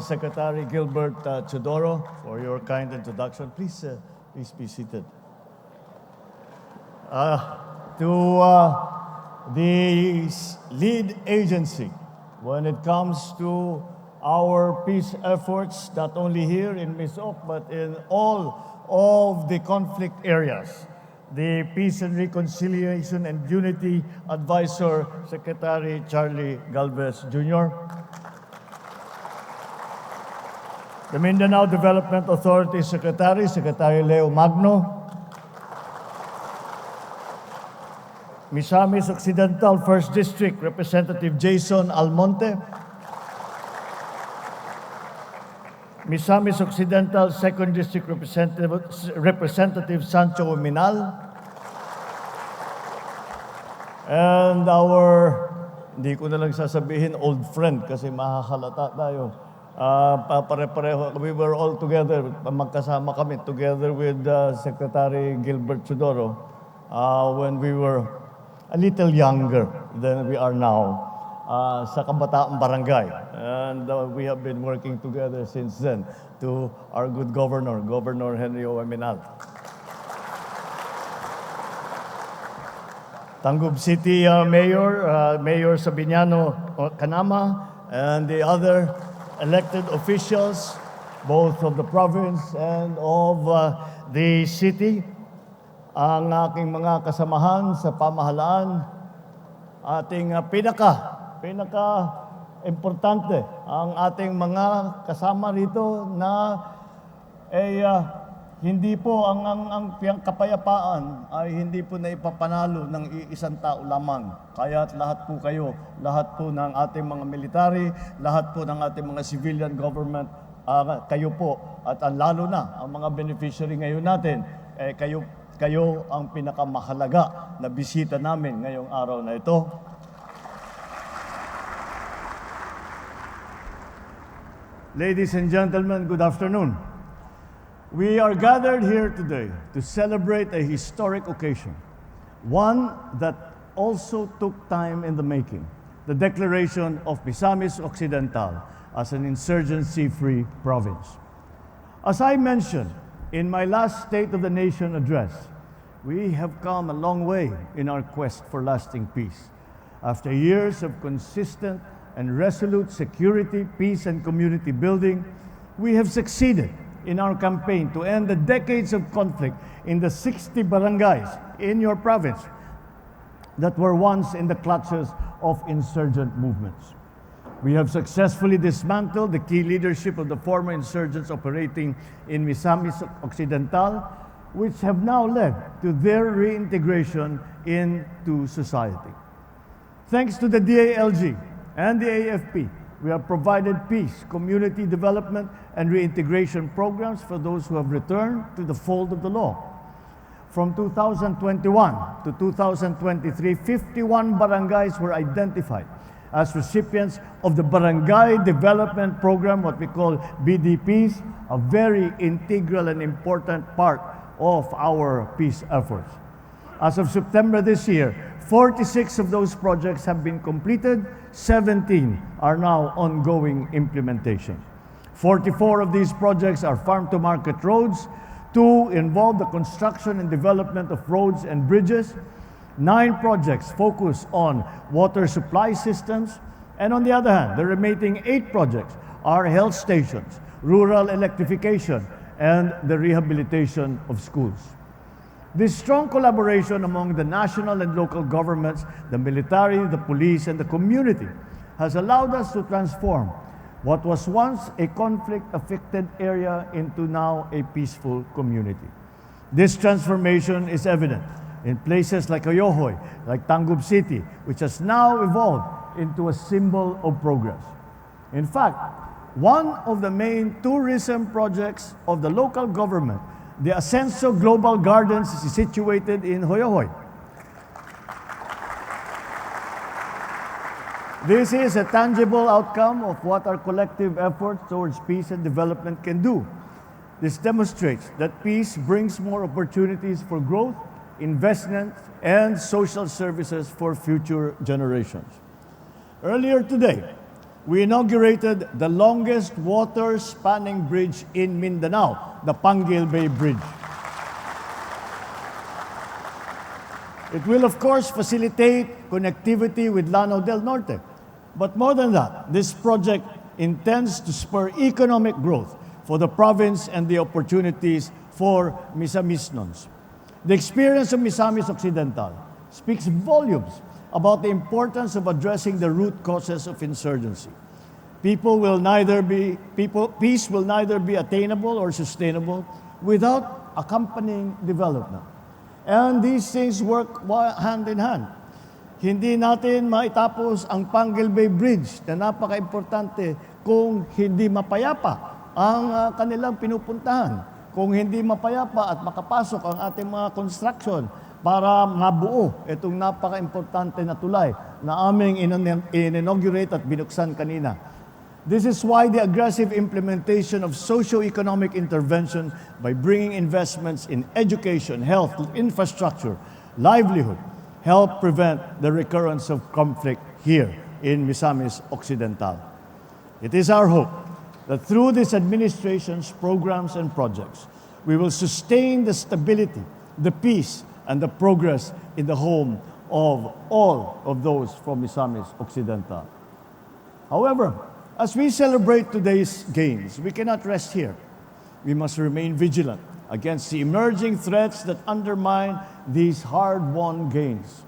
Secretary Gilbert Chodoro for your kind introduction. Please be seated. To the lead agency when it comes to our peace efforts, not only here in Misamis, but in all of the conflict areas. The Peace and Reconciliation and Unity Advisor, Secretary Charlie Galvez Jr. The Mindanao Development Authority Secretary, Secretary Leo Magno. Misamis Occidental 1st District Representative Jason Almonte. Misamis Occidental 2nd District Representative Sancho Minal. And our, hindi ko na lang sasabihin old friend kasi mahahalata tayo. Pare-pareho, we were all together, magkasama kami together with Secretary Gilbert Chodoro when we were a little younger than we are now. Sa Kabataang Barangay. And we have been working together since then to our good governor, Governor Henry Oeminal. Tangub City Mayor, Mayor Sabiniano Kanama, and the other elected officials, both of the province and of the city, ang aking mga kasamahan sa pamahalaan, ating pinaka-importante ang ating mga kasama rito na hindi po ang kapayapaan ay hindi po na ipapanalo ng iisang tao lamang. Kaya't lahat po kayo, lahat po ng ating mga military, lahat po ng ating mga civilian government, kayo po at lalo na ang mga beneficiary ngayon natin, kayo ang pinakamahalaga na bisita namin ngayong araw na ito. Ladies and gentlemen, good afternoon. We are gathered here today to celebrate a historic occasion, one that also took time in the making, the declaration of Misamis Occidental as an insurgency-free province. As I mentioned in my last State of the Nation address, we have come a long way in our quest for lasting peace. After years of consistent and resolute security, peace, and community building, we have succeeded in our campaign to end the decades of conflict in the 60 barangays in your province that were once in the clutches of insurgent movements. We have successfully dismantled the key leadership of the former insurgents operating in Misamis Occidental, which have now led to their reintegration into society. Thanks to the DALG and the AFP, we have provided peace, community development, and reintegration programs for those who have returned to the fold of the law. From 2021 to 2023, 51 barangays were identified as recipients of the Barangay Development Program, what we call BDPs, a very integral and important part of our peace efforts. As of September this year, 46 of those projects have been completed, 17 are now ongoing implementation. 44 of these projects are farm-to-market roads, 2 involve the construction and development of roads and bridges, 9 projects focus on water supply systems, and on the other hand, the remaining 8 projects are health stations, rural electrification, and the rehabilitation of schools. This strong collaboration among the national and local governments, the military, the police, and the community has allowed us to transform what was once a conflict-affected area into now a peaceful community. This transformation is evident in places like Oyohoy, like Tangub City, which has now evolved into a symbol of progress. In fact, one of the main tourism projects of the local government, the Ascenso Global Gardens, is situated in Oyohoy. This is a tangible outcome of what our collective efforts towards peace and development can do. This demonstrates that peace brings more opportunities for growth, investment, and social services for future generations. Earlier today, we inaugurated the longest water-spanning bridge in Mindanao, the Panguil Bay Bridge. It will, of course, facilitate connectivity with Lanao del Norte. But more than that, this project intends to spur economic growth for the province and the opportunities for Misamisnons. The experience of Misamis Occidental speaks volumes about the importance of addressing the root causes of insurgency. Peace will neither be attainable or sustainable without accompanying development. And these things work hand in hand. Hindi natin maitapos ang Panguil Bay Bridge na napaka-importante kung hindi mapayapa ang kanilang pinupuntahan. Kung hindi mapayapa at makapasok ang ating mga construction para mabuo itong napaka-importante na tulay na aming in-inaugurate at binuksan kanina. This is why the aggressive implementation of socioeconomic intervention by bringing investments in education, health, infrastructure, livelihood, help prevent the recurrence of conflict here in Misamis Occidental. It is our hope that through this administration's programs and projects, we will sustain the stability, the peace, and the progress in the home of all of those from Misamis Occidental. However, as we celebrate today's gains, we cannot rest here. We must remain vigilant against the emerging threats that undermine these hard-won gains.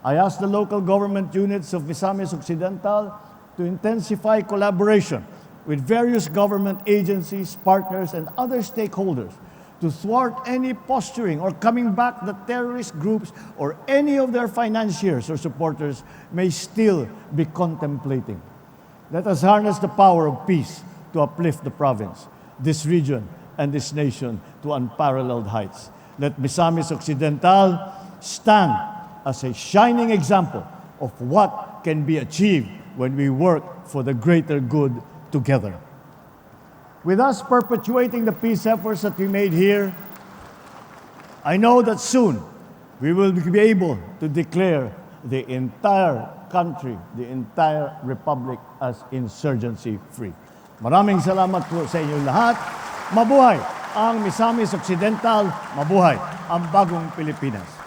I ask the local government units of Misamis Occidental to intensify collaboration with various government agencies, partners, and other stakeholders to thwart any posturing or coming back that terrorist groups or any of their financiers or supporters may still be contemplating. Let us harness the power of peace to uplift the province, this region, and this nation to unparalleled heights. Let Misamis Occidental stand as a shining example of what can be achieved when we work for the greater good together. With us perpetuating the peace efforts that we made here, I know that soon we will be able to declare the entire country, the entire republic as insurgency-free. Maraming salamat po sa inyong lahat. Mabuhay ang Misamis Occidental, mabuhay ang bagong Pilipinas.